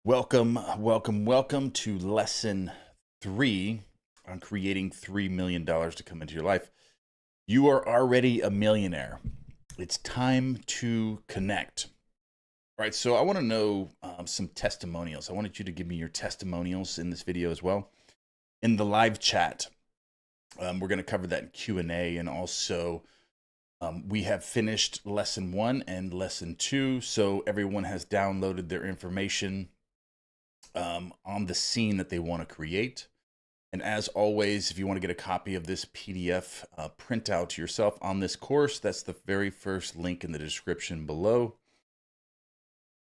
Welcome to lesson 3 on creating $3 million to come into your life. You are already a millionaire. It's time to connect. All right, so I want to know some testimonials. I wanted you to give me your testimonials in this video as well. In the live chat, we're going to cover that in Q&A, and also we have finished lesson 1 and lesson 2, so everyone has downloaded their information on the scene that they want to create. And as always, if you want to get a copy of this PDF printout to yourself on this course, that's the very first link in the description below.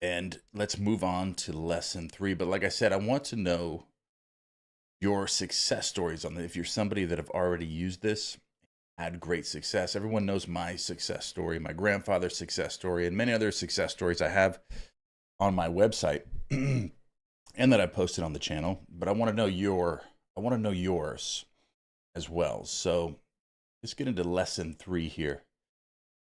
And let's move on to lesson 3. But like I said, I want to know your success stories on it. If you're somebody that have already used this, had great success. Everyone knows my success story, my grandfather's success story, and many other success stories I have on my website. And that I posted on the channel, but I want to know yours as well. So let's get into lesson 3 here.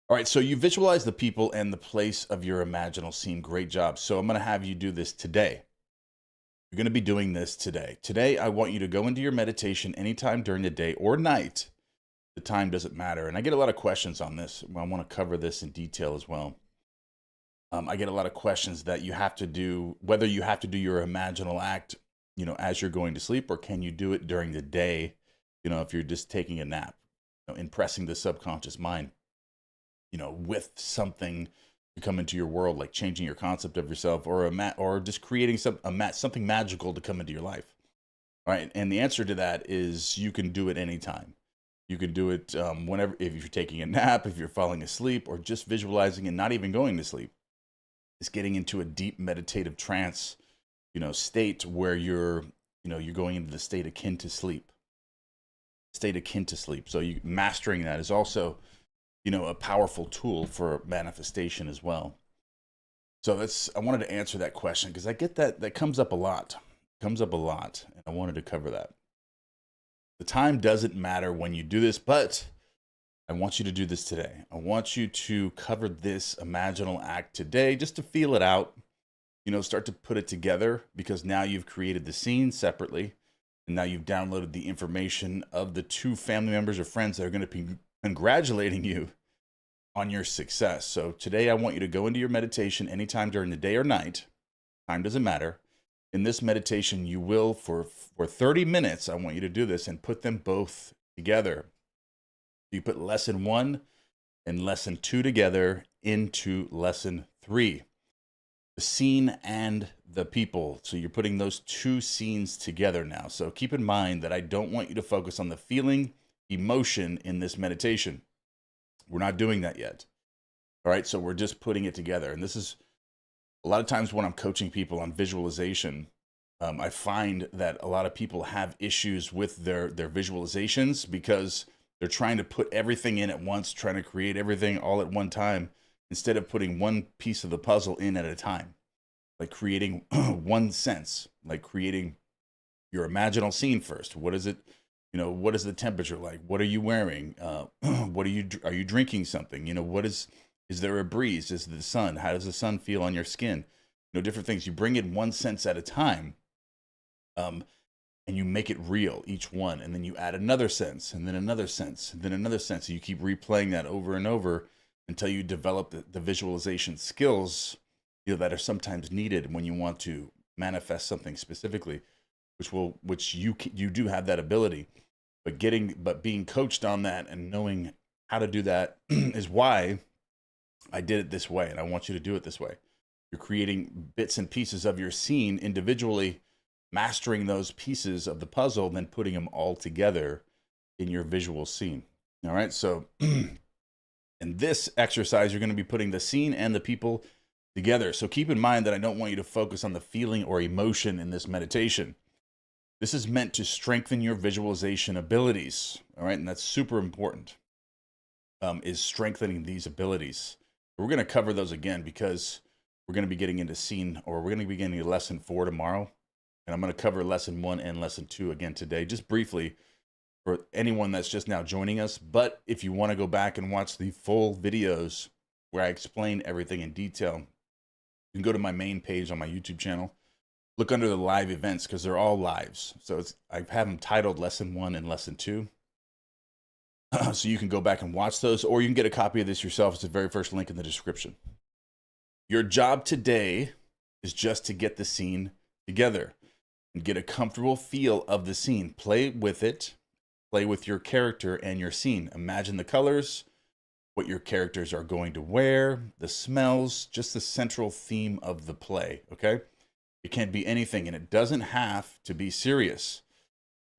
All right, so you visualize the people and the place of your imaginal scene. Great job. So I'm going to have you do this today. You're going to be doing this today. Today, I want you to go into your meditation anytime during the day or night. The time doesn't matter. And I get a lot of questions on this. I want to cover this in detail as well. I get a lot of questions that you have to do, whether you have to do your imaginal act, as you're going to sleep, or can you do it during the day, if you're just taking a nap, impressing the subconscious mind, with something to come into your world, like changing your concept of yourself, or just creating something magical to come into your life. All right. And the answer to that is you can do it anytime. You can do it whenever, if you're taking a nap, if you're falling asleep, or just visualizing and not even going to sleep. Is getting into a deep meditative trance, state where you're going into the state akin to sleep. So you mastering that is also, a powerful tool for manifestation as well. So I wanted to answer that question because I get that comes up a lot. And I wanted to cover that. The time doesn't matter when you do this, but I want you to do this today. I want you to cover this imaginal act today just to feel it out, start to put it together, because now you've created the scene separately, and now you've downloaded the information of the 2 family members or friends that are going to be congratulating you on your success. So today I want you to go into your meditation anytime during the day or night. Time doesn't matter. In this meditation, you will, for 30 minutes, I want you to do this and put them both together. You put lesson 1 and lesson 2 together into lesson 3. The scene and the people. So you're putting those 2 scenes together now. So keep in mind that I don't want you to focus on the feeling, emotion in this meditation. We're not doing that yet. All right, so we're just putting it together. And this is a lot of times when I'm coaching people on visualization, I find that a lot of people have issues with their visualizations because they're trying to put everything in at once, trying to create everything all at one time, instead of putting one piece of the puzzle in at a time, like creating one sense, like creating your imaginal scene first. What is it? What is the temperature like? What are you wearing? Are you drinking something? Is there a breeze? Is the sun? How does the sun feel on your skin? Different things. You bring in one sense at a time. And you make it real, each one, and then you add another sense, and then another sense, and then another sense. So you keep replaying that over and over until you develop the visualization skills, that are sometimes needed when you want to manifest something specifically, which you do have that ability. But being coached on that and knowing how to do that is why I did it this way, and I want you to do it this way. You're creating bits and pieces of your scene individually, mastering those pieces of the puzzle, then putting them all together in your visual scene. All right. So in this exercise, you're going to be putting the scene and the people together. So keep in mind that I don't want you to focus on the feeling or emotion in this meditation. This is meant to strengthen your visualization abilities. All right. And that's super important, is strengthening these abilities. We're going to cover those again because we're going to be getting into we're going to be getting into lesson 4 tomorrow. And I'm going to cover lesson 1 and lesson 2 again today, just briefly for anyone that's just now joining us. But if you want to go back and watch the full videos where I explain everything in detail, you can go to my main page on my YouTube channel. look under the live events because they're all lives. So I have them titled Lesson 1 and Lesson 2. So you can go back and watch those, or you can get a copy of this yourself. It's the very first link in the description. Your job today is just to get the scene together and get a comfortable feel of the scene. Play with it. Play with your character and your scene. Imagine the colors, what your characters are going to wear, the smells, just the central theme of the play, okay? It can be anything, and it doesn't have to be serious.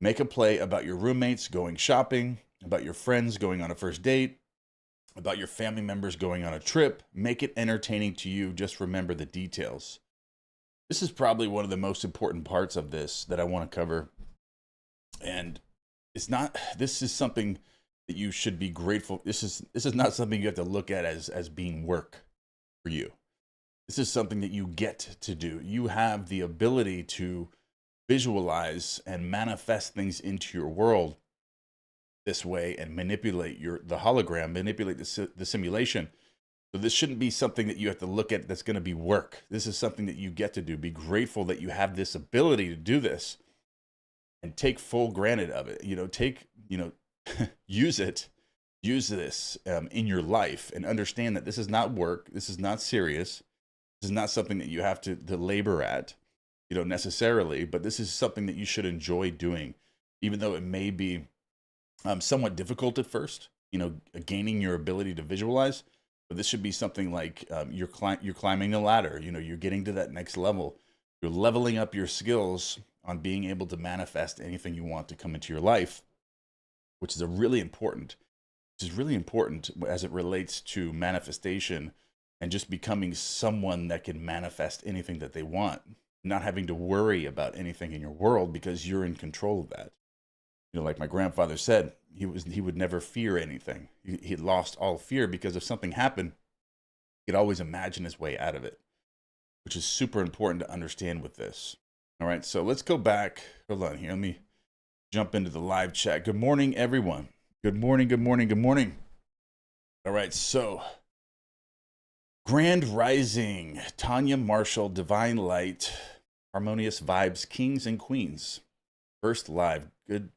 Make a play about your roommates going shopping, about your friends going on a first date, about your family members going on a trip. Make it entertaining to you. Just remember the details. This is probably one of the most important parts of this that I want to cover. And this is something that you should be grateful. This is not something you have to look at as being work for you. This is something that you get to do. You have the ability to visualize and manifest things into your world this way and manipulate the hologram, manipulate the simulation. So this shouldn't be something that you have to look at that's going to be work. This is something that you get to do. Be grateful that you have this ability to do this and take full granted of it. Use it, use this in your life, and understand that this is not work. This is not serious. This is not something that you have to labor at, necessarily, but this is something that you should enjoy doing, even though it may be somewhat difficult at first, gaining your ability to visualize. But this should be something like you're climbing the ladder, you're getting to that next level. You're leveling up your skills on being able to manifest anything you want to come into your life, which is really important as it relates to manifestation and just becoming someone that can manifest anything that they want, not having to worry about anything in your world because you're in control of that. Like my grandfather said, he would never fear anything. He lost all fear because if something happened, he could always imagine his way out of it, which is super important to understand with this. All right, so let's go back. Hold on here. Let me jump into the live chat. Good morning, everyone. Good morning, good morning, good morning. All right, so Grand Rising, Tanya Marshall, Divine Light, Harmonious Vibes, Kings and Queens. First live. Good.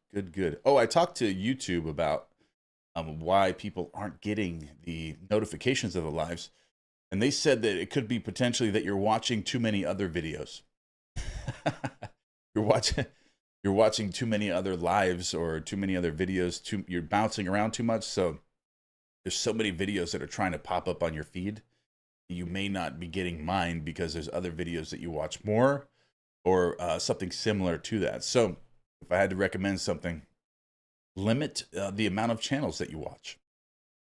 Oh, I talked to YouTube about why people aren't getting the notifications of the lives. And they said that it could be potentially that you're watching too many other videos. You're watching too many other lives or too many other videos. You're bouncing around too much. So there's so many videos that are trying to pop up on your feed. You may not be getting mine because there's other videos that you watch more or something similar to that. So if I had to recommend something, limit the amount of channels that you watch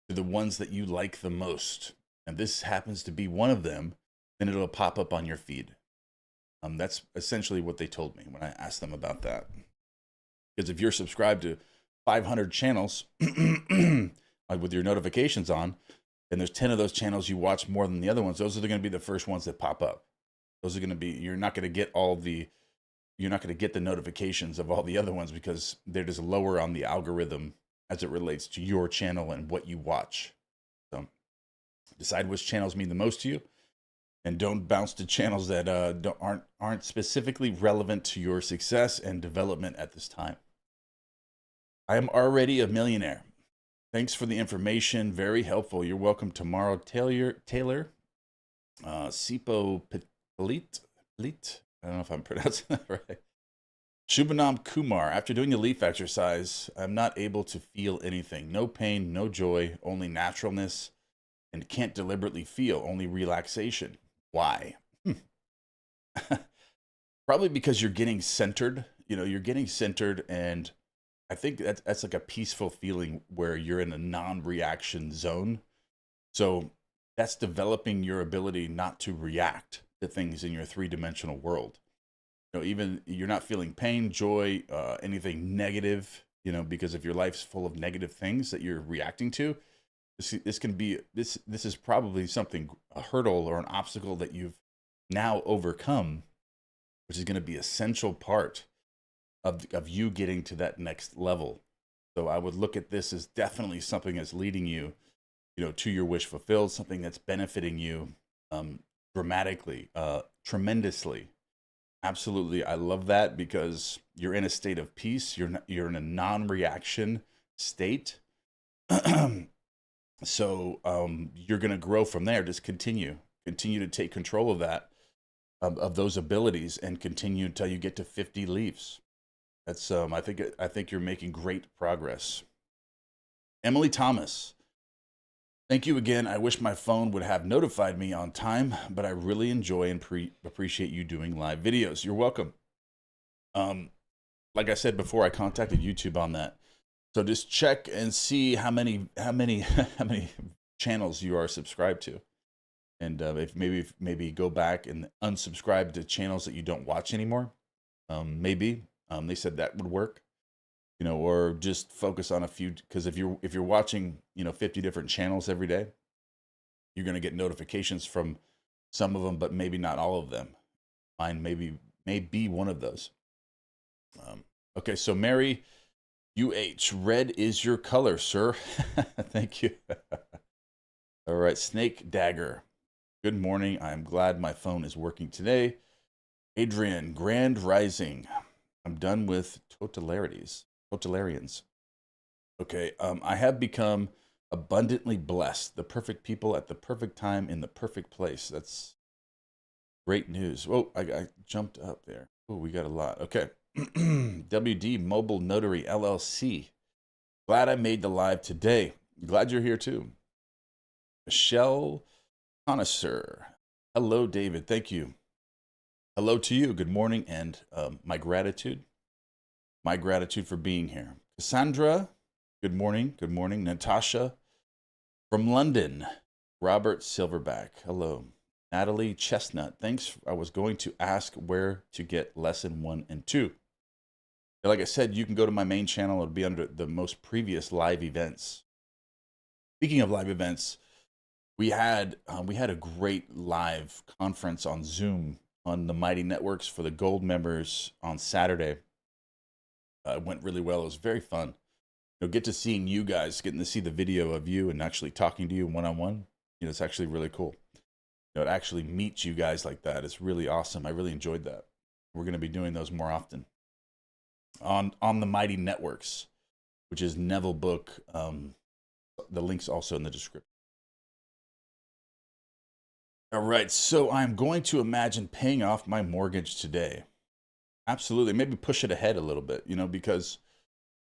to the ones that you like the most. And this happens to be one of them, then it'll pop up on your feed. That's essentially what they told me when I asked them about that. Because if you're subscribed to 500 channels, like with your notifications on, and there's 10 of those channels you watch more than the other ones, those are going to be the first ones that pop up. Those are going to be, you're not going to get the notifications of all the other ones because they're just lower on the algorithm as it relates to your channel and what you watch. So decide which channels mean the most to you, and don't bounce to channels that aren't specifically relevant to your success and development at this time. I am already a millionaire. Thanks for the information. Very helpful. You're welcome. Tomorrow, Taylor, Sipo Palit. I don't know if I'm pronouncing that right. Shubhanam Kumar, after doing the leaf exercise, I'm not able to feel anything. No pain, no joy, only naturalness, and can't deliberately feel, only relaxation. Why? Probably because you're getting centered. You're getting centered, and I think that's like a peaceful feeling where you're in a non-reaction zone. So that's developing your ability not to react to things in your three-dimensional world. Even you're not feeling pain, joy, anything negative, because if your life's full of negative things that you're reacting to, this is probably a hurdle or an obstacle that you've now overcome, which is going to be an essential part of you getting to that next level. So I would look at this as definitely something that's leading you, to your wish fulfilled, something that's benefiting you dramatically, tremendously. Absolutely. I love that because you're in a state of peace. You're in a non-reaction state. So you're going to grow from there. Just continue to take control of that, of those abilities, and continue until you get to 50 leaves. That's I think you're making great progress. Emily Thomas, thank you again. I wish my phone would have notified me on time, but I really enjoy and appreciate you doing live videos. You're welcome. Um, like I said before, I contacted YouTube on that. So just check and see how many how many channels you are subscribed to, and if maybe go back and unsubscribe to channels that you don't watch anymore. Maybe they said that would work, or just focus on a few. Because if you're watching 50 different channels every day, you're gonna get notifications from some of them, but maybe not all of them. Mine may be one of those. Okay, so Mary red is your color, sir. Thank you. All right, Snake Dagger. Good morning. I'm glad my phone is working today. Adrian, Grand Rising. I'm done with totalitarians. Okay, I have become abundantly blessed. The perfect people at the perfect time in the perfect place. That's great news. Whoa, I jumped up there. Oh, we got a lot. Okay. WD Mobile Notary LLC. Glad I made the live today. Glad you're here too. Michelle Connoisseur. Hello, David. Thank you. Hello to you. Good morning, and my gratitude. My gratitude for being here. Cassandra, good morning. Good morning. Natasha from London. Robert Silverback. Hello. Natalie Chestnut. Thanks. I was going to ask where to get lesson 1 and 2. Like I said, you can go to my main channel. It'll be under the most previous live events. Speaking of live events, we had a great live conference on Zoom on the Mighty Networks for the Gold members on Saturday. It went really well. It was very fun. Get to seeing you guys, getting to see the video of you and actually talking to you one-on-one. It's actually really cool. It actually meets you guys like that. It's really awesome. I really enjoyed that. We're going to be doing those more often on the Mighty Networks, which is Neville book. The link's also in the description. All right, so I'm going to imagine paying off my mortgage today. Absolutely. Maybe push it ahead a little bit, because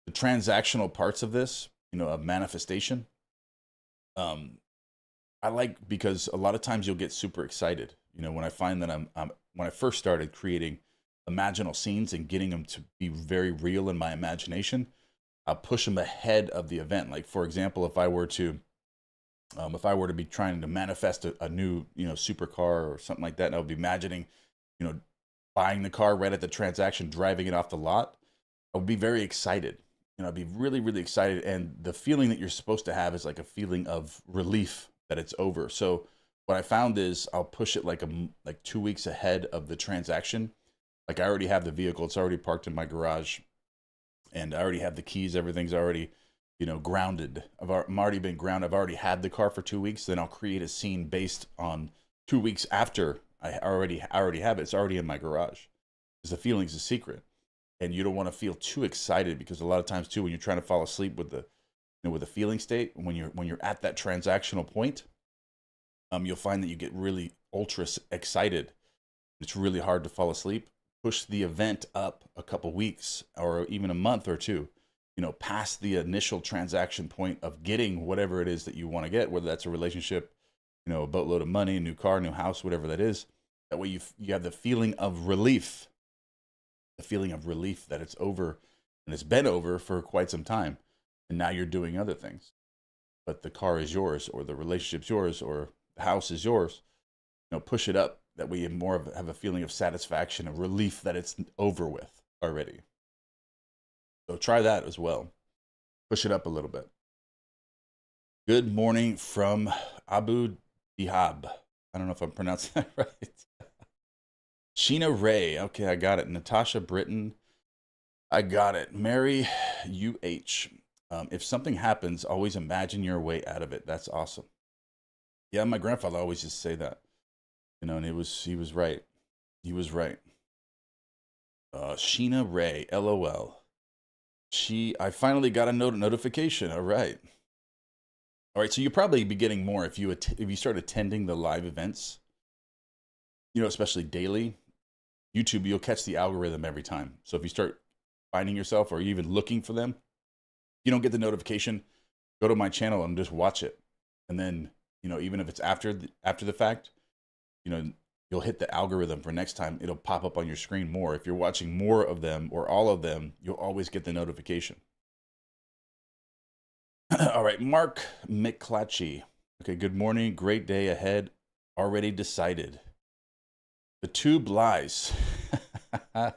the transactional parts of this, of manifestation, I like, because a lot of times you'll get super excited. When I find that when I first started creating imaginal scenes and getting them to be very real in my imagination, I'll push them ahead of the event. Like, for example, if I were to be trying to manifest a new, supercar or something like that, and I would be imagining, buying the car right at the transaction, driving it off the lot, I would be very excited. I'd be really, really excited. And the feeling that you're supposed to have is like a feeling of relief that it's over. So what I found is I'll push it like 2 weeks ahead of the transaction. Like, I already have the vehicle. It's already parked in my garage, and I already have the keys. Everything's already, grounded. I'm already been grounded. I've already had the car for 2 weeks. Then I'll create a scene based on 2 weeks after I already have it. It's already in my garage, because the feeling's a secret. And you don't want to feel too excited, because a lot of times too, when you're trying to fall asleep with the, with a feeling state, when you're at that transactional point, you'll find that you get really ultra excited. It's really hard to fall asleep. Push the event up a couple weeks or even a month or two, past the initial transaction point of getting whatever it is that you want to get, whether that's a relationship, a boatload of money, a new car, new house, whatever that is. That way you have the feeling of relief, that it's over, and it's been over for quite some time. And now you're doing other things, but the car is yours, or the relationship's yours, or the house is yours. Push it up. That way you have a feeling of satisfaction, of relief that it's over with already. So try that as well. Push it up a little bit. Good morning from Abu Dhab. I don't know if I'm pronouncing that right. Sheena Ray. Okay, I got it. Natasha Britton. I got it. Mary UH. If something happens, always imagine your way out of it. That's awesome. Yeah, my grandfather always used to say that. And he was right. He was right. Sheena Ray, LOL. I finally got a notification. All right. All right. So you'll probably be getting more if you start attending the live events, especially daily. YouTube, you'll catch the algorithm every time. So if you start finding yourself or even looking for them, you don't get the notification, go to my channel and just watch it. And then, even if it's after the fact, you'll hit the algorithm for next time. It'll pop up on your screen more. If you're watching more of them or all of them, you'll always get the notification. All right, Mark McClatchy. Okay, good morning. Great day ahead. Already decided. The tube lies. All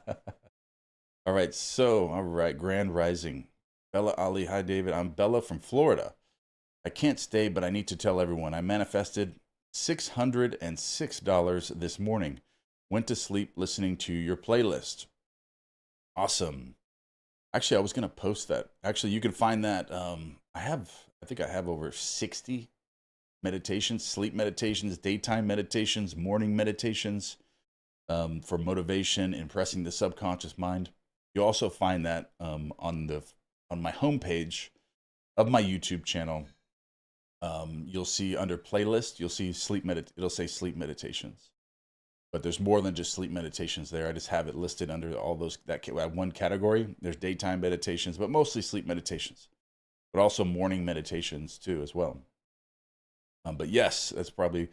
right, Grand Rising. Bella Ali, hi David. I'm Bella from Florida. I can't stay, but I need to tell everyone I manifested $606 this morning. Went to sleep listening to your playlist. Awesome. Actually, I was going to post that. Actually, you can find that. I think I have over 60 meditations, sleep meditations, daytime meditations, morning meditations for motivation, impressing the subconscious mind. You'll also find that on my homepage of my YouTube channel. You'll see under playlist, you'll see it'll say sleep meditations. But there's more than just sleep meditations there. I just have it listed under all those that one category. There's daytime meditations, but mostly sleep meditations, but also morning meditations too as well. But yes, that's probably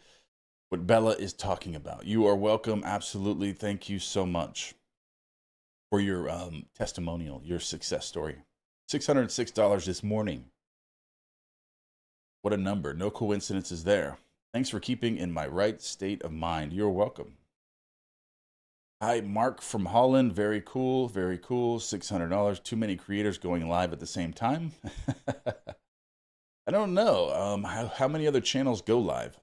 what Bella is talking about. You are welcome. Absolutely. Thank you so much for your testimonial, your success story. $606 this morning. What a number. No coincidences there. Thanks for keeping in my right state of mind. You're welcome. Hi, Mark from Holland. Very cool. Very cool. $600. Too many creators going live at the same time. I don't know. How many other channels go live?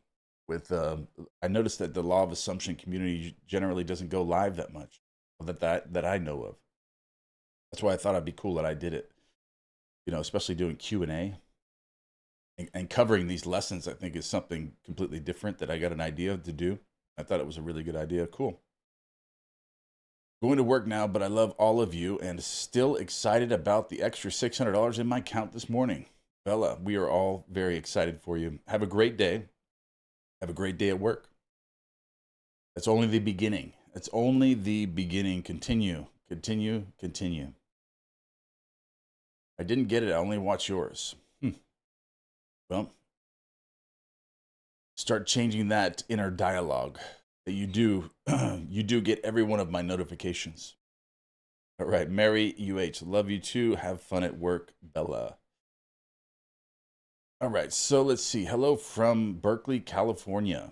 I noticed that the Law of Assumption community generally doesn't go live that much that I know of. That's why I thought it'd be cool that I did it. Especially doing Q&A and covering these lessons. I think is something completely different that I got an idea to do. I thought it was a really good idea. Cool. Going to work now, but I love all of you and still excited about the extra $600 in my account this morning. Bella, we are all very excited for you. Have a great day. Have a great day at work. That's only the beginning. It's only the beginning. Continue, continue, continue. I didn't get it. I only watch yours. Well, start changing that inner dialogue that you do. You do get every one of my notifications. All right, Mary UH, love you too. Have fun at work, Bella. All right, so let's see. Hello from Berkeley, California.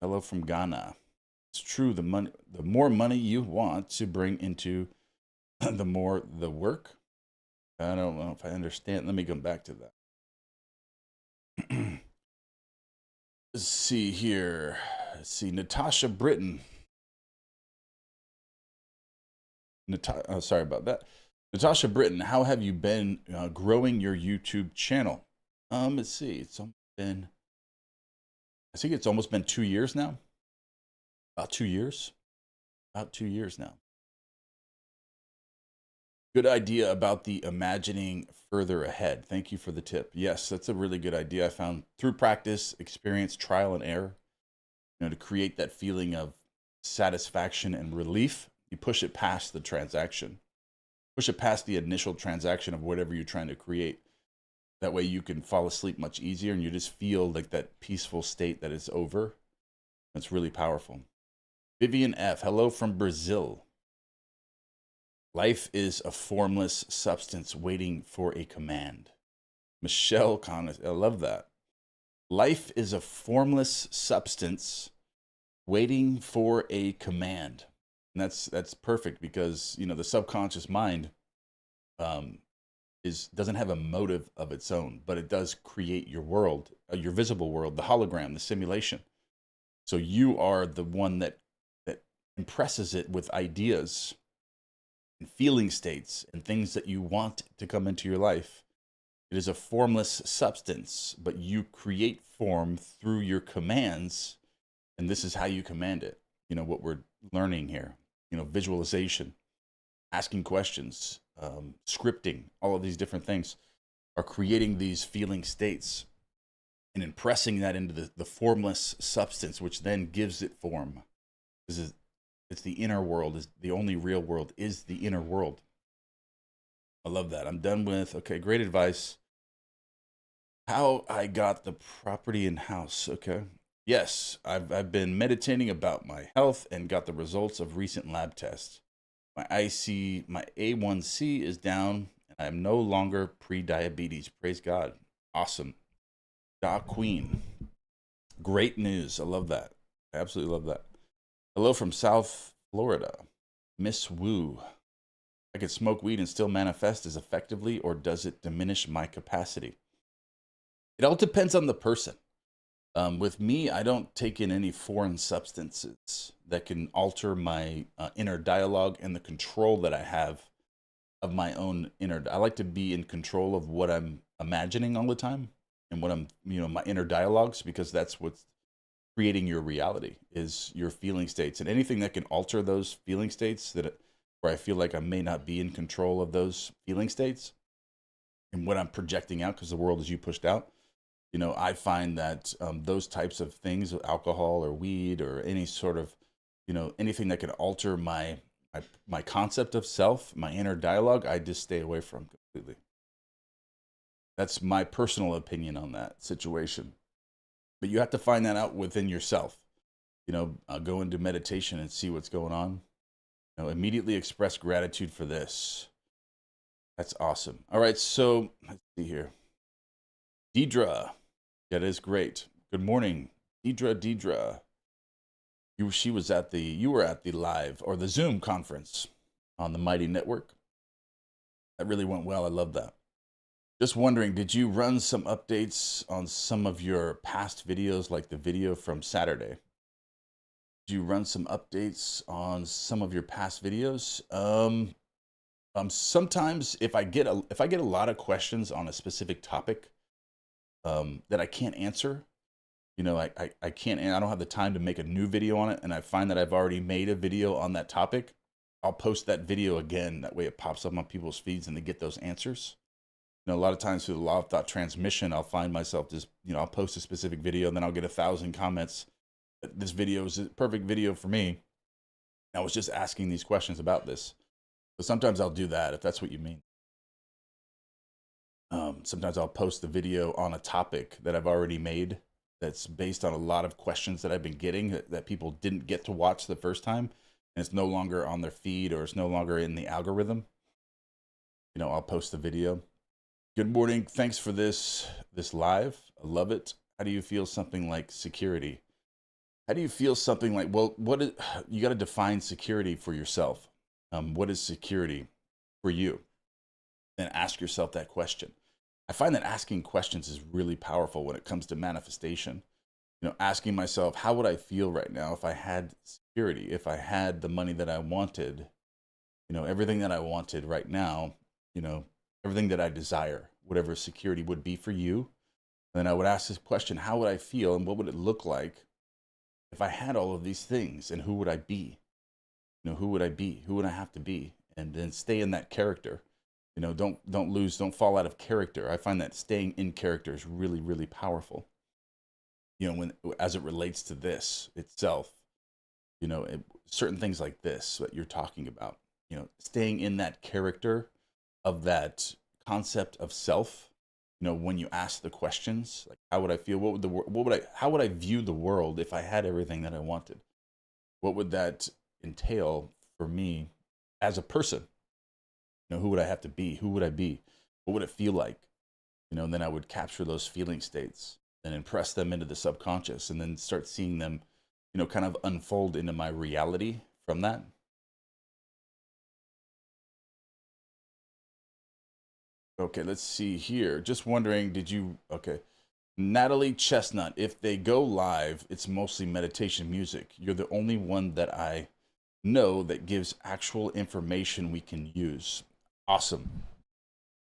Hello from Ghana. It's true. The more money you want to bring into, the more the work. I don't know if I understand. Let me come back to that. Let's see here. Let's see. Natasha Britton. Sorry about that. Natasha Britton, how have you been growing your YouTube channel? Let's see. I think it's almost been 2 years now. About 2 years. About 2 years now. Good idea about the imagining further ahead. Thank you for the tip. Yes, that's a really good idea. I found through practice, experience, trial and error, to create that feeling of satisfaction and relief, you push it past the transaction. Push it past the initial transaction of whatever you're trying to create. That way you can fall asleep much easier and you just feel like that peaceful state that is over. That's really powerful. Vivian F, hello from Brazil. Life is a formless substance waiting for a command. Michelle Connors, I love that. Life is a formless substance waiting for a command. And that's perfect because, the subconscious mind doesn't have a motive of its own, but it does create your world, your visible world, the hologram, the simulation. So you are the one that impresses it with ideas and feeling states and things that you want to come into your life. It is a formless substance, but you create form through your commands, and this is how you command it. What we're learning here, visualization. asking questions, scripting, all of these different things are creating these feeling states and impressing that into the formless substance, which then gives it form. It's the inner world, is the only real world, is the inner world. I love that. I'm done with, okay, great advice. How I got the property and house. Okay. Yes, I've been meditating about my health and got the results of recent lab tests. My my A1C is down and I am no longer pre-diabetes. Praise God. Awesome. Doc Queen. Great news. I love that. I absolutely love that. Hello from South Florida. Miss Wu. I could smoke weed and still manifest as effectively, or does it diminish my capacity? It all depends on the person. With me, I don't take in any foreign substances that can alter my inner dialogue and the control that I have of my own inner. I like to be in control of what I'm imagining all the time and what I'm, my inner dialogues, because that's what's creating your reality, is your feeling states, and anything that can alter those feeling states where I feel like I may not be in control of those feeling states and what I'm projecting out, because the world is you pushed out. I find that those types of things, alcohol or weed or any sort of, anything that can alter my concept of self, my inner dialogue, I just stay away from completely. That's my personal opinion on that situation. But you have to find that out within yourself. Go into meditation and see what's going on. Immediately express gratitude for this. That's awesome. All right, so let's see here. Deidre, that is great. Good morning, Deidre. You were at the live or the Zoom conference on the Mighty Network. That really went well. I love that. Just wondering, did you run some updates on some of your past videos, like the video from Saturday? Did you run some updates on some of your past videos? Sometimes if I get a lot of questions on a specific topic that I can't answer, I can't, and I don't have the time to make a new video on it, and I find that I've already made a video on that topic, I'll post that video again. That way it pops up on people's feeds and they get those answers. A lot of times through the law of thought transmission, I'll find myself just, I'll post a specific video and then I'll get 1,000 comments. This video is a perfect video for me. I was just asking these questions about this. So sometimes I'll do that, if that's what you mean. Sometimes I'll post the video on a topic that I've already made that's based on a lot of questions that I've been getting that people didn't get to watch the first time, and it's no longer on their feed or it's no longer in the algorithm. I'll post the video. Good morning. Thanks for this live. I love it. How do you feel something like security? How do you feel something like, well, you got to define security for yourself. What is security for you? Then ask yourself that question. I find that asking questions is really powerful when it comes to manifestation. Asking myself, how would I feel right now if I had security, if I had the money that I wanted, everything that I wanted right now, everything that I desire, whatever security would be for you. And then I would ask this question, how would I feel and what would it look like if I had all of these things, and who would I be? Who would I be? Who would I have to be? And then stay in that character. Don't fall out of character. I find that staying in character is really, really powerful. As it relates to this itself, certain things like this that you're talking about, staying in that character of that concept of self. When you ask the questions, like, how would I feel? How would I view the world if I had everything that I wanted? What would that entail for me as a person? Who would I have to be? Who would I be? What would it feel like? And then I would capture those feeling states and impress them into the subconscious, and then start seeing them, kind of unfold into my reality from that. Okay, let's see here. Just wondering, okay. Natalie Chestnut, if they go live, it's mostly meditation music. You're the only one that I know that gives actual information we can use. Awesome.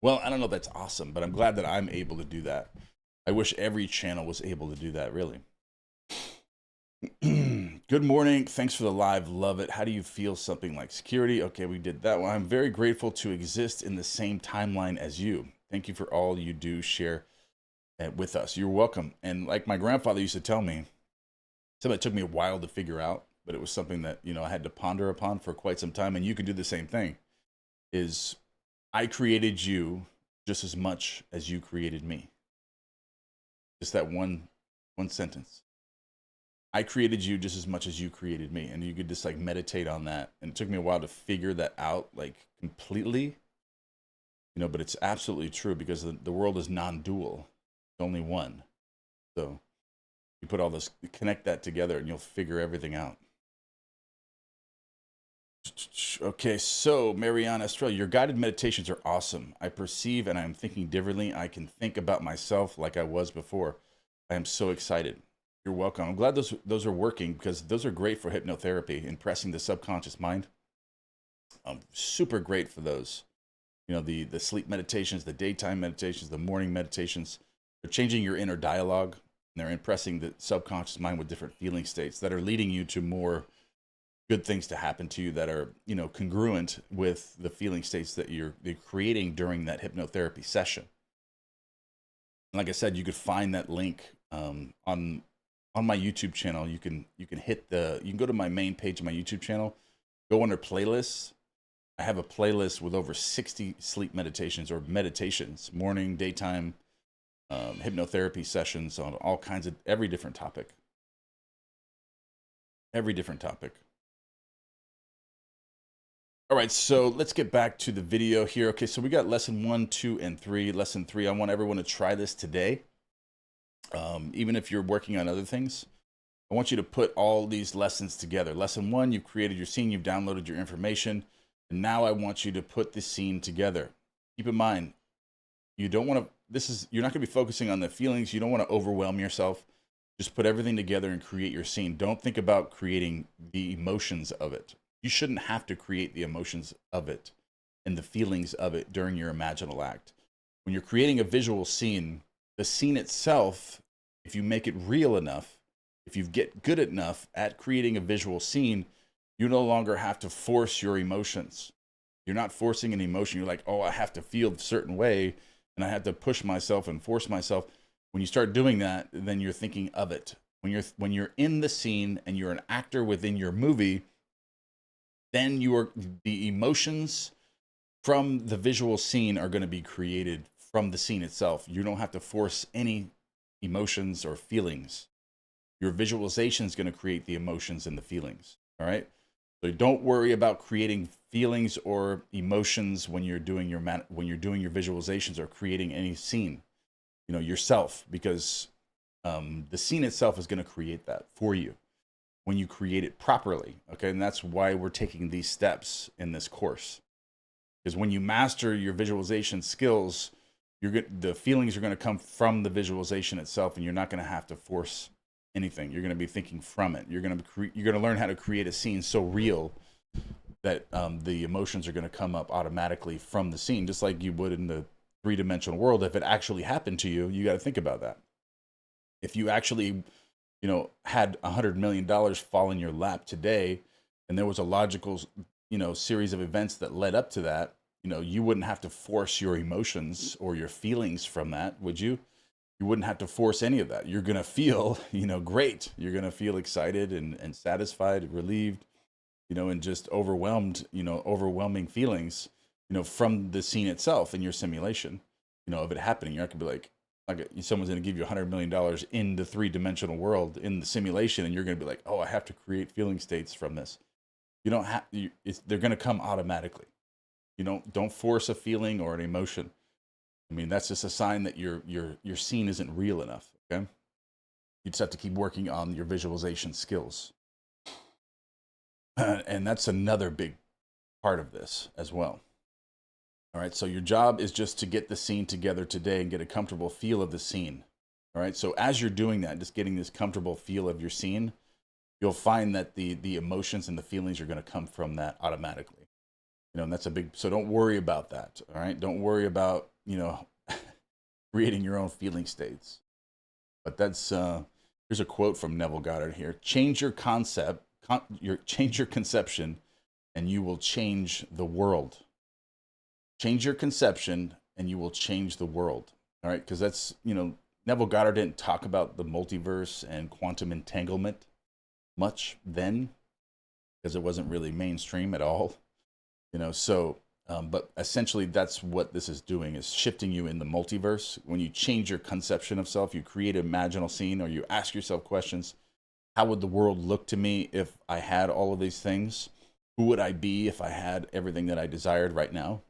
Well, I don't know if that's awesome, but I'm glad that I'm able to do that. I wish every channel was able to do that, really. Good Good morning. Thanks for the live. Love it. How do you feel? Something like security. Okay, we did that one. I'm very grateful to exist in the same timeline as you. Thank you for all you do, share with us. You're welcome. And like my grandfather used to tell me, something that took me a while to figure out, but it was something that, I had to ponder upon for quite some time. And you could do the same thing, is I created you just as much as you created me. Just that one sentence. I created you just as much as you created me. And you could just like meditate on that. And it took me a while to figure that out like completely, but it's absolutely true because the world is non-dual. It's only one. So you put all this, connect that together and you'll figure everything out. Okay, so Mariana Estrella, your guided meditations are awesome. I perceive and I'm thinking differently. I can think about myself like I was before. I am so excited. You're welcome. I'm glad those are working because those are great for hypnotherapy, impressing the subconscious mind. Super great for those. The sleep meditations, the daytime meditations, the morning meditations. They're changing your inner dialogue. And they're impressing the subconscious mind with different feeling states that are leading you to more good things to happen to you that are, congruent with the feeling states that you're creating during that hypnotherapy session. And like I said, you could find that link on my YouTube channel. You can go to my main page of my YouTube channel, go under playlists. I have a playlist with over 60 sleep meditations or meditations, morning, daytime, hypnotherapy sessions on all kinds of every different topic. All right, so let's get back to the video here. Okay, so we got lesson 1, 2, and 3. Lesson 3, I want everyone to try this today. Even if you're working on other things, I want you to put all these lessons together. Lesson 1, you've created your scene, you've downloaded your information, and now I want you to put the scene together. Keep in mind, you don't want to, you're not going to be focusing on the feelings. You don't want to overwhelm yourself. Just put everything together and create your scene. Don't think about creating the emotions of it. You shouldn't have to create the emotions of it and the feelings of it during your imaginal act. When you're creating a visual scene, the scene itself, if you make it real enough, if you get good enough at creating a visual scene, you no longer have to force your emotions. You're not forcing an emotion. You're like, oh, I have to feel a certain way and I have to push myself and force myself. When you start doing that, then you're thinking of it. When you're in the scene and you're an actor within your movie, then the emotions from the visual scene are going to be created from the scene itself. You don't have to force any emotions or feelings. Your visualization is going to create the emotions and the feelings. All right. So don't worry about creating feelings or emotions when you're doing your visualizations or creating any scene, yourself, because the scene itself is going to create that for you when you create it properly. Okay. And that's why we're taking these steps in this course, because when you master your visualization skills, the feelings are going to come from the visualization itself, and you're not going to have to force anything. You're going to be thinking from it. You're going to learn how to create a scene so real that the emotions are going to come up automatically from the scene, just like you would in the three-dimensional world. If it actually happened to you, you got to think about that. If you actually, had $100 million fall in your lap today, and there was a logical, series of events that led up to that, you wouldn't have to force your emotions or your feelings from that, would you? You wouldn't have to force any of that. You're going to feel, great. You're going to feel excited and satisfied, relieved, and just overwhelmed, overwhelming feelings, from the scene itself in your simulation, of it happening. You're not going to be like someone's going to give you $100 million in the three-dimensional world in the simulation, and you're going to be like, oh, I have to create feeling states from this. You don't have, they're going to come automatically. Don't force a feeling or an emotion. I mean, that's just a sign that your scene isn't real enough. Okay. You just have to keep working on your visualization skills. And that's another big part of this as well. All right. So your job is just to get the scene together today and get a comfortable feel of the scene. All right. So as you're doing that, just getting this comfortable feel of your scene, you'll find that the emotions and the feelings are going to come from that automatically. And that's a big, so don't worry about that. All right. Don't worry about, creating your own feeling states. But that's, here's a quote from Neville Goddard here. Change your concept change your conception, and you will change the world. Change your conception, and you will change the world. All right, because that's, Neville Goddard didn't talk about the multiverse and quantum entanglement much then, because it wasn't really mainstream at all. But essentially that's what this is doing, is shifting you in the multiverse. When you change your conception of self, you create an imaginal scene, or you ask yourself questions. How would the world look to me if I had all of these things? Who would I be if I had everything that I desired right now?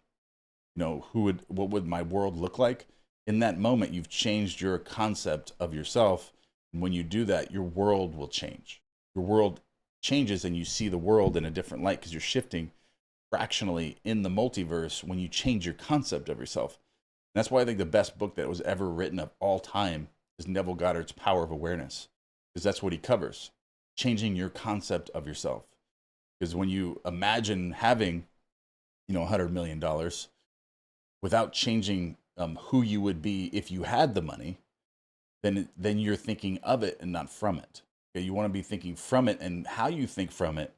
What would my world look like? In that moment, you've changed your concept of yourself. And when you do that, your world will change. Your world changes, and you see the world in a different light, because you're shifting fractionally in the multiverse when you change your concept of yourself. And that's why I think the best book that was ever written of all time is Neville Goddard's Power of Awareness, because that's what he covers, changing your concept of yourself. Because when you imagine having, $100 million without changing who you would be if you had the money, then you're thinking of it and not from it. Okay? You want to be thinking from it, and how you think from it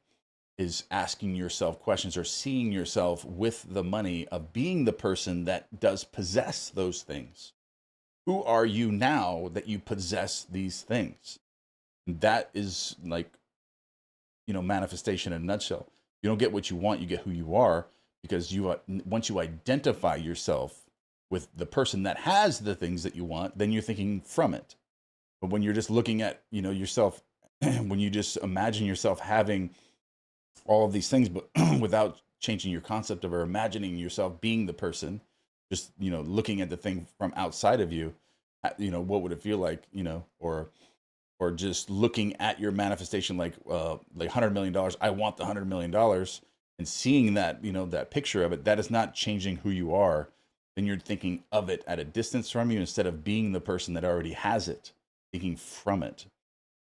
is asking yourself questions, or seeing yourself with the money, of being the person that does possess those things. Who are you now that you possess these things? And that is manifestation in a nutshell. You don't get what you want, you get who you are, because once you identify yourself with the person that has the things that you want, then you're thinking from it. But when you're just looking at, yourself, when you just imagine yourself having all of these things, but without changing your concept of, or imagining yourself being the person, just, looking at the thing from outside of you, what would it feel like, or just looking at your manifestation, like $100 million, I want the $100 million, and seeing that, that picture of it, that is not changing who you are. Then you're thinking of it at a distance from you, instead of being the person that already has it, thinking from it.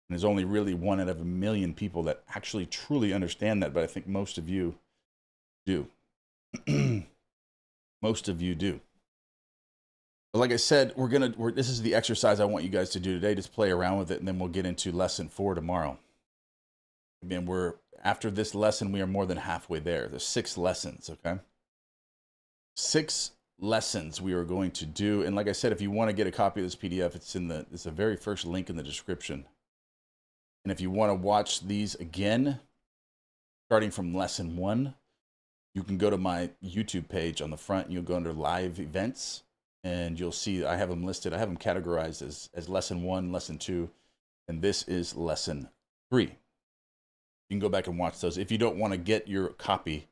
And there's only really 1 out of a million people that actually truly understand that, but I think most of you do. Most of you do. But like I said, this is the exercise I want you guys to do today. Just play around with it, and then we'll get into lesson 4 tomorrow. Again, after this lesson, we are more than halfway there. There's 6 lessons, okay? 6 lessons we are going to do. And like I said, if you want to get a copy of this PDF, it's the very first link in the description. And if you want to watch these again, starting from lesson 1, you can go to my YouTube page on the front, and you'll go under live events, and you'll see I have them listed. I have them categorized as lesson 1, lesson 2, and this is lesson 3. You can go back and watch those if you don't want to get your copy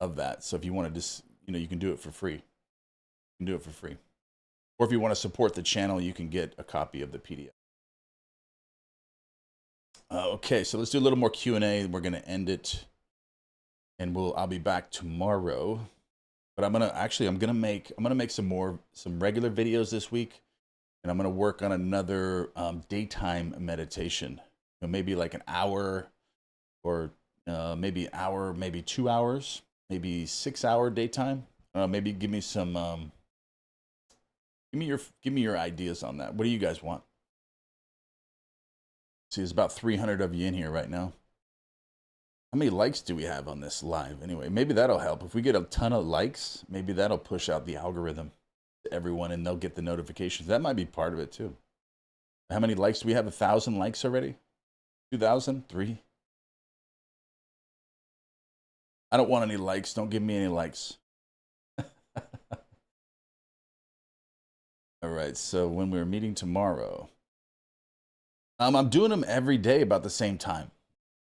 of that. So if you want to just, you can do it for free. You can do it for free. Or if you want to support the channel, you can get a copy of the PDF. Okay, so let's do a little more Q&A. We're going to end it, and I'll be back tomorrow. But I'm gonna make some regular videos this week, and I'm gonna work on another daytime meditation. Maybe like an hour, or maybe an hour, maybe 2 hours, maybe 6-hour daytime. Maybe give me some. Give me your ideas on that. What do you guys want? See, there's about 300 of you in here right now. How many likes do we have on this live? Anyway, maybe that'll help. If we get a ton of likes, maybe that'll push out the algorithm to everyone, and they'll get the notifications. That might be part of it too. How many likes do we have? 1,000 likes already? 2,000? 3? I don't want any likes. Don't give me any likes. All right, so when we're meeting tomorrow, I'm doing them every day about the same time.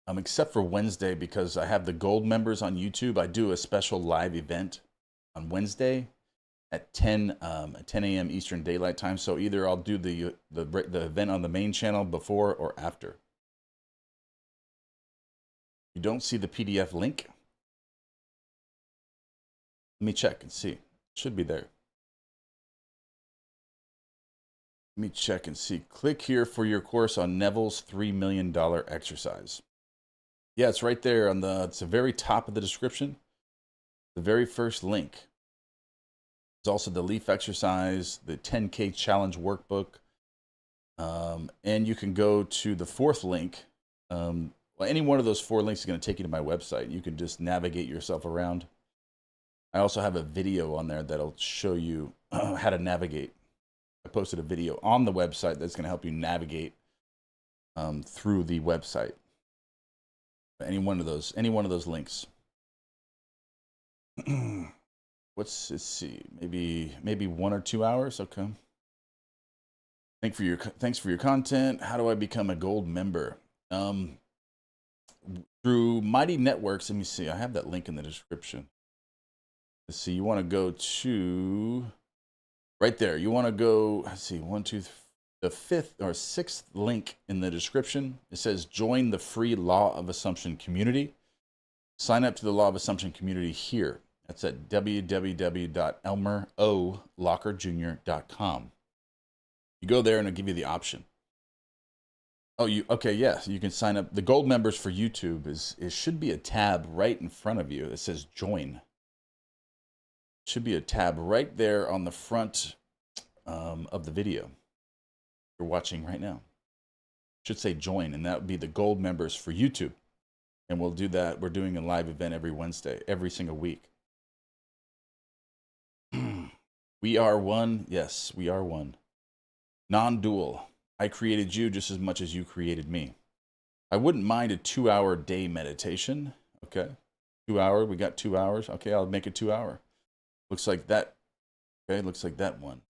Except for Wednesday, because I have the gold members on YouTube. I do a special live event on Wednesday at 10 a.m. Eastern Daylight Time. So either I'll do the event on the main channel before or after. You don't see the PDF link? Let me check and see. It should be there. Let me check and see. Click here for your course on Neville's $3 million exercise. Yeah, it's right there it's the very top of the description. The very first link. There's also the leaf exercise, the 10K challenge workbook. And you can go to the 4th link, Well, any one of those 4 links is going to take you to my website. You can just navigate yourself around. I also have a video on there that'll show you how to navigate. I posted a video on the website that's going to help you navigate through the website. Any one of those links. Let's see, maybe 1 or 2 hours. Okay. Thanks for your content. How do I become a gold member? Through Mighty Networks. Let me see. I have that link in the description. Let's see. You want to go to right there. You want to go. Let's see. 1, 2, 3, the 5th or 6th link in the description. It says join the free Law of Assumption community. Sign up to the Law of Assumption community here. That's at www.elmerolockerjr.com. You go there and it'll give you the option. Oh, okay, yes, you can sign up. The gold members for YouTube it should be a tab right in front of you that says join. It should be a tab right there on the front of the video you're watching right now. It should say join, and that would be the gold members for YouTube. And we'll do that. We're doing a live event every Wednesday, every single week. We are one. Yes, we are one. Non-dual. I created you just as much as you created me. I wouldn't mind a 2-hour day meditation. Okay. 2 hour. We got 2 hours. Okay. I'll make it 2 hour. Looks like that. Okay. Looks like that one.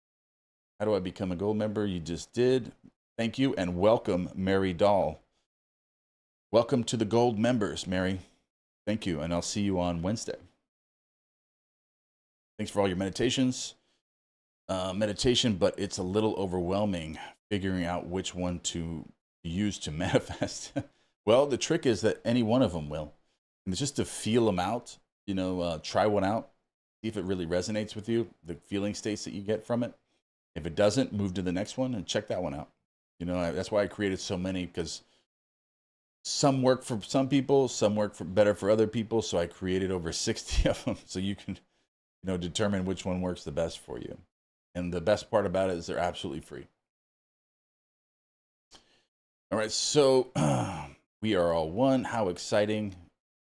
How do I become a gold member? You just did. Thank you. And welcome, Mary Doll. Welcome to the gold members, Mary. Thank you. And I'll see you on Wednesday. Thanks for all your meditations. Meditation, but it's a little overwhelming figuring out which one to use to manifest. Well, the trick is that any one of them will. And it's just to feel them out, try one out, see if it really resonates with you, the feeling states that you get from it. If it doesn't, move to the next one and check that one out. That's why I created so many, because some work for some people, some work better for other people. So I created over 60 of them so you can, determine which one works the best for you. And the best part about it is they're absolutely free. All right, so we are all one. How exciting.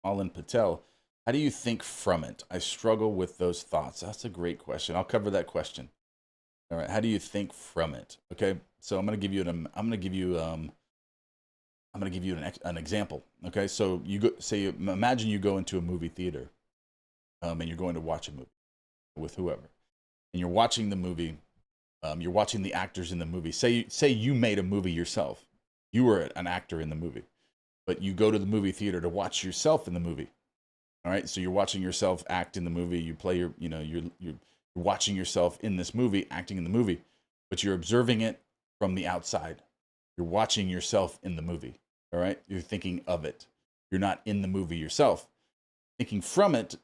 Malin Patel, how do you think from it? I struggle with those thoughts. That's a great question. I'll cover that question. All right, how do you think from it? Okay, so I'm going to give you an example. Okay, so imagine you go into a movie theater, and you're going to watch a movie with whoever. And you're watching the movie, you're watching the actors in the movie. Say you made a movie yourself. You were an actor in the movie, but you go to the movie theater to watch yourself in the movie. All right, so you're watching yourself act in the movie. You play you're watching yourself in this movie, acting in the movie, but you're observing it from the outside. You're watching yourself in the movie. All right, you're thinking of it. You're not in the movie yourself. Thinking from it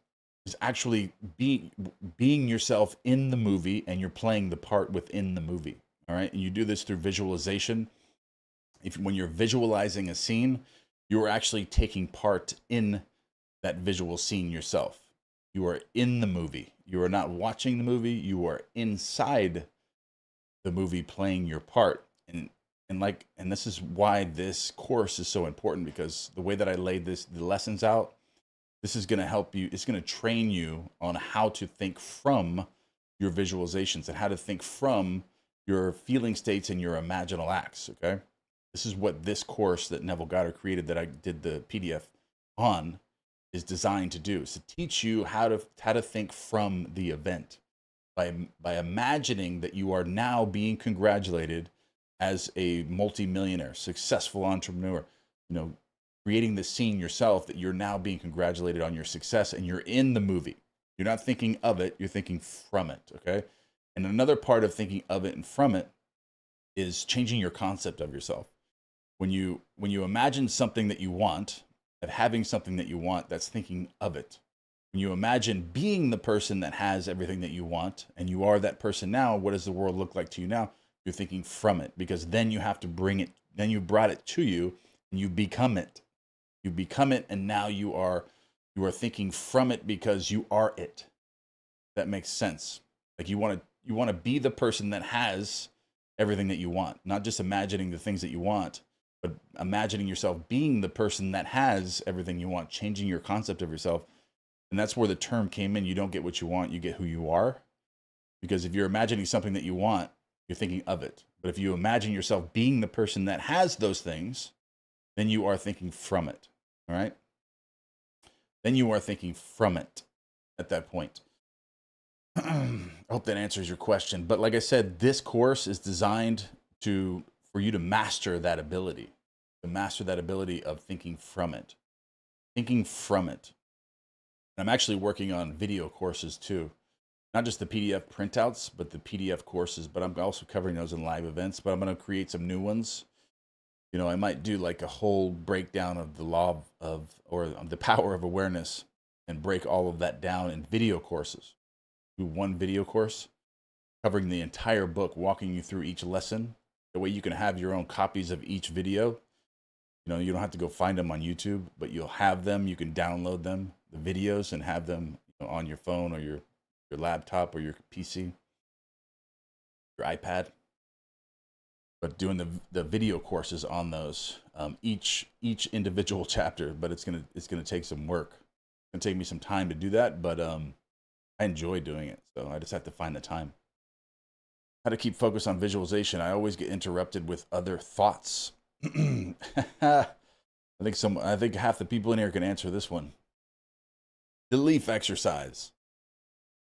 is actually being yourself in the movie, and you're playing the part within the movie. All right, and you do this through visualization. When you're visualizing a scene, you are actually taking part in that visual scene yourself. You are in the movie. You are not watching the movie. You are inside the movie playing your part. And this is why this course is so important, because the way that I laid the lessons out, this is going to help you. It's going to train you on how to think from your visualizations and how to think from your feeling states and your imaginal acts. Okay. This is what this course that Neville Goddard created, that I did the PDF on, is designed to do. Is to teach you how to think from the event by imagining that you are now being congratulated as a multimillionaire, successful entrepreneur, creating the scene yourself, that you're now being congratulated on your success and you're in the movie. You're not thinking of it, you're thinking from it, okay? And another part of thinking of it and from it is changing your concept of yourself. When you imagine something that you want, of having something that you want, that's thinking of it. When you imagine being the person that has everything that you want, and you are that person now, what does the world look like to you now? You're thinking from it, because then you have to bring it, then you brought it to you, and you become it. You become it, and now you are thinking from it because you are it. That makes sense. Like you want to be the person that has everything that you want, not just imagining the things that you want, but imagining yourself being the person that has everything you want, changing your concept of yourself. And that's where the term came in. You don't get what you want, you get who you are. Because if you're imagining something that you want, you're thinking of it. But if you imagine yourself being the person that has those things, then you are thinking from it. All right? Then you are thinking from it at that point. I hope that answers your question. But like I said, this course is designed for you to master that ability, of thinking from it, thinking from it. And I'm actually working on video courses too, not just the PDF printouts, but the PDF courses. But I'm also covering those in live events. But I'm going to create some new ones. You know, I might do like a whole breakdown of the law or the power of awareness, and break all of that down in video courses. Do one video course covering the entire book, walking you through each lesson. The way you can have your own copies of each video. You know, you don't have to go find them on YouTube, but you'll have them. You can download them, the videos, and have them, you know, on your phone or your laptop or your PC, your iPad. But doing the video courses on those, each individual chapter. But it's gonna take some work. It's gonna take me some time to do that, but I enjoy doing it, so I just have to find the time. How to keep focus on visualization. I always get interrupted with other thoughts. I think half the people in here can answer this one. The leaf exercise.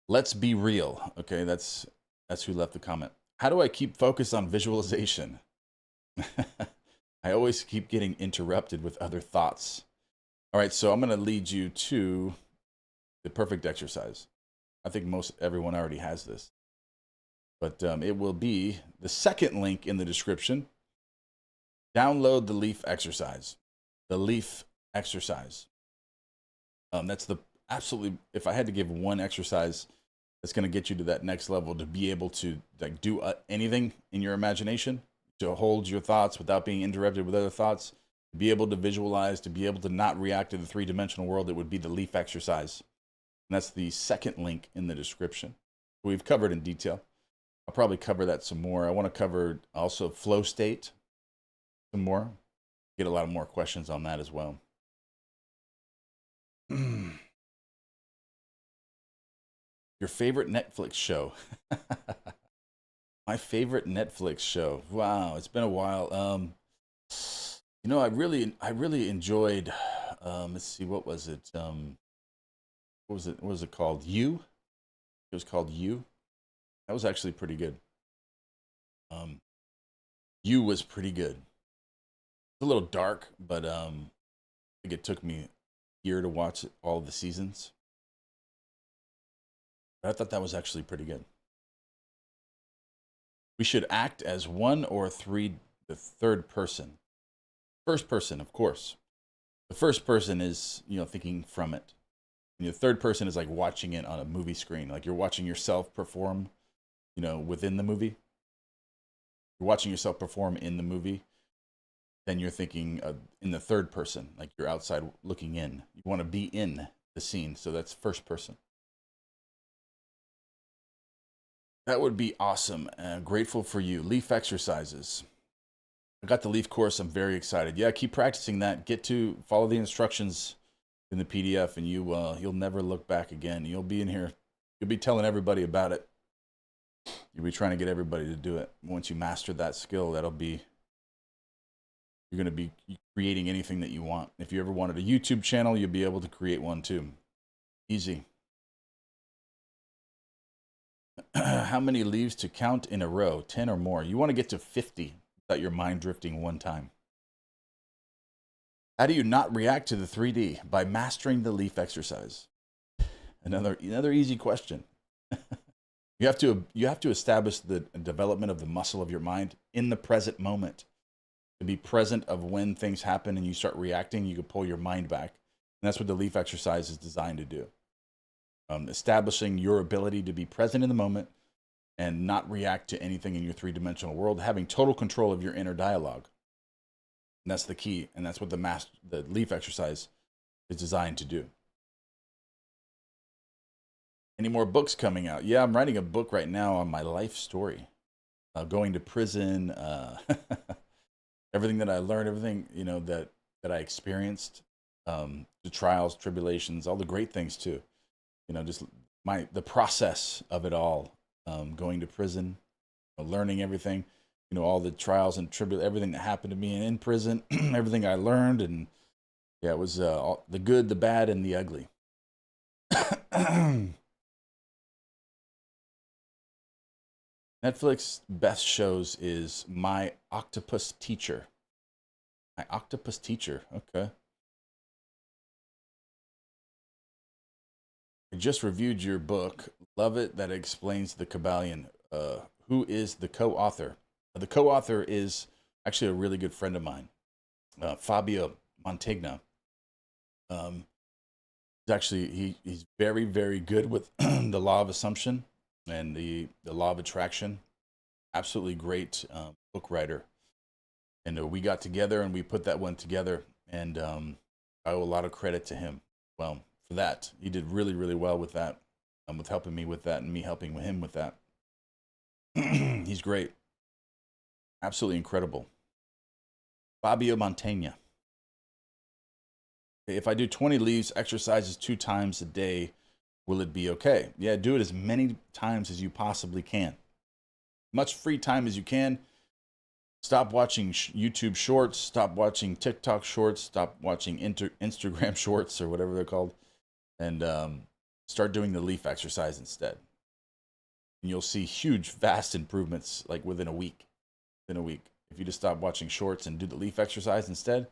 Let's be real. Okay, that's who left the comment. How do I keep focus on visualization? I always keep getting interrupted with other thoughts. All right, so I'm going to lead you to the perfect exercise. I think everyone already has this, but it will be the second link in the description. Download the leaf exercise. The leaf exercise. That's if I had to give one exercise that's going to get you to that next level, to be able to like do anything in your imagination, to hold your thoughts without being interrupted with other thoughts, to be able to visualize, to be able to not react to the three-dimensional world, it would be the leaf exercise. And that's the second link in the description. We've covered in detail. I'll probably cover that some more. I want to cover also flow state some more. Get a lot of more questions on that as well. Your favorite Netflix show? My favorite Netflix show. Wow, it's been a while. You know, I really enjoyed. Let's see, what was it? What was it called? You. It was called You. That was actually pretty good. You was pretty good. It's a little dark, but I think it took me a year to watch all of the seasons. But I thought that was actually pretty good. We should act as one or three, the third person. First person, of course. The first person is, you know, thinking from it. And the third person is like watching it on a movie screen. Like you're watching yourself perform, you know, within the movie. You're watching yourself perform in the movie. Then you're thinking in the third person, like you're outside looking in. You want to be in the scene, so that's first person. That would be awesome. Grateful for you. Leaf exercises. I got the leaf course. I'm very excited. Yeah, keep practicing that. Follow the instructions in the PDF, and you'll never look back again. You'll be in here. You'll be telling everybody about it. You'll be trying to get everybody to do it. Once you master that skill, you're going to be creating anything that you want. If you ever wanted a YouTube channel, you'll be able to create one too. Easy. How many leaves to count in a row? 10 or more. You want to get to 50 without your mind drifting one time. How do you not react to the 3D? By mastering the leaf exercise. Another easy question. You have to establish the development of the muscle of your mind in the present moment. To be present of when things happen and you start reacting, you can pull your mind back. And that's what the leaf exercise is designed to do. Establishing your ability to be present in the moment and not react to anything in your three-dimensional world, having total control of your inner dialogue. And that's the key, and that's what the leaf exercise is designed to do. Any more books coming out? Yeah, I'm writing a book right now on my life story. Going to prison, everything that I learned, everything, you know, that I experienced, the trials, tribulations, all the great things too. You know, just the process of it all, going to prison, learning everything, you know, all the trials and everything that happened to me in prison, everything I learned, and yeah, it was all, the good, the bad, and the ugly. Netflix best shows is My Octopus Teacher. My Octopus Teacher. Okay. I just reviewed your book. Love it that it explains the Kabbalion. Who is the co-author? The co-author is actually a really good friend of mine, Fabio Mantegna. He's very, very good with the law of assumption and the law of attraction. Absolutely great book writer. And we got together and we put that one together, and I owe a lot of credit to him. Well, for that, he did really, really well with that, with helping me with that and me helping him with that. He's great. Absolutely incredible. Fabio Mantegna. If I do 20 leaves exercises 2 times a day, will it be okay? Yeah, do it as many times as you possibly can. Much free time as you can. Stop watching YouTube shorts. Stop watching TikTok shorts. Stop watching Instagram shorts or whatever they're called. And start doing the leaf exercise instead. And you'll see huge, vast improvements like within a week. Within a week. If you just stop watching shorts and do the leaf exercise instead,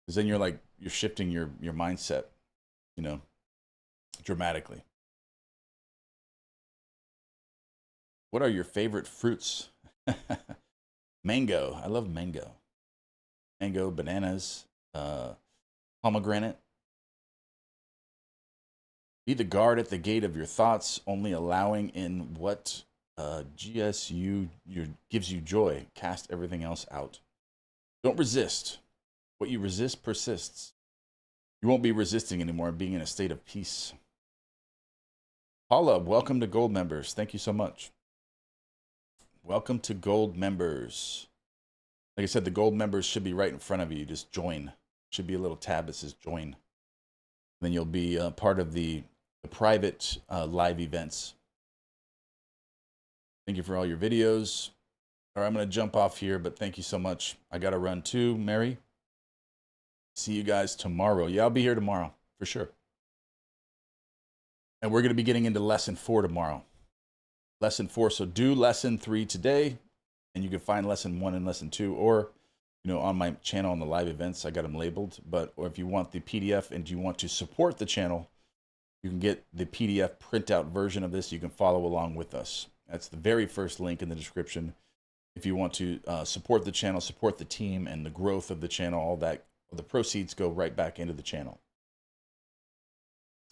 because then you're shifting your mindset, you know, dramatically. What are your favorite fruits? Mango. I love mango. Mango, bananas, pomegranate. Be the guard at the gate of your thoughts, only allowing in what gives you joy. Cast everything else out. Don't resist. What you resist persists. You won't be resisting anymore, being in a state of peace. Paula, welcome to Gold members. Thank you so much. Welcome to Gold members. Like I said, the Gold members should be right in front of you. Just join. Should be a little tab that says join. Then you'll be part of the private live events. Thank you for all your videos. All right, I'm going to jump off here, but thank you so much. I got to run too, Mary. See you guys tomorrow. Yeah, I'll be here tomorrow for sure. And we're going to be getting into lesson 4 tomorrow. Lesson 4. So do lesson 3 today, and you can find lesson 1 and lesson 2, or, you know, on my channel on the live events, I got them labeled. But, or if you want the PDF and you want to support the channel, you can get the PDF printout version of this. You can follow along with us. That's the very first link in the description. If you want to support the channel, support the team and the growth of the channel, all that, the proceeds go right back into the channel.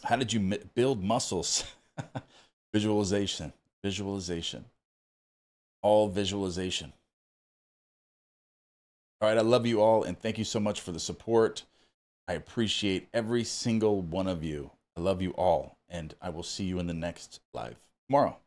How did you build muscles? Visualization, visualization, all visualization. All right, I love you all, and thank you so much for the support. I appreciate every single one of you. I love you all, and I will see you in the next live tomorrow.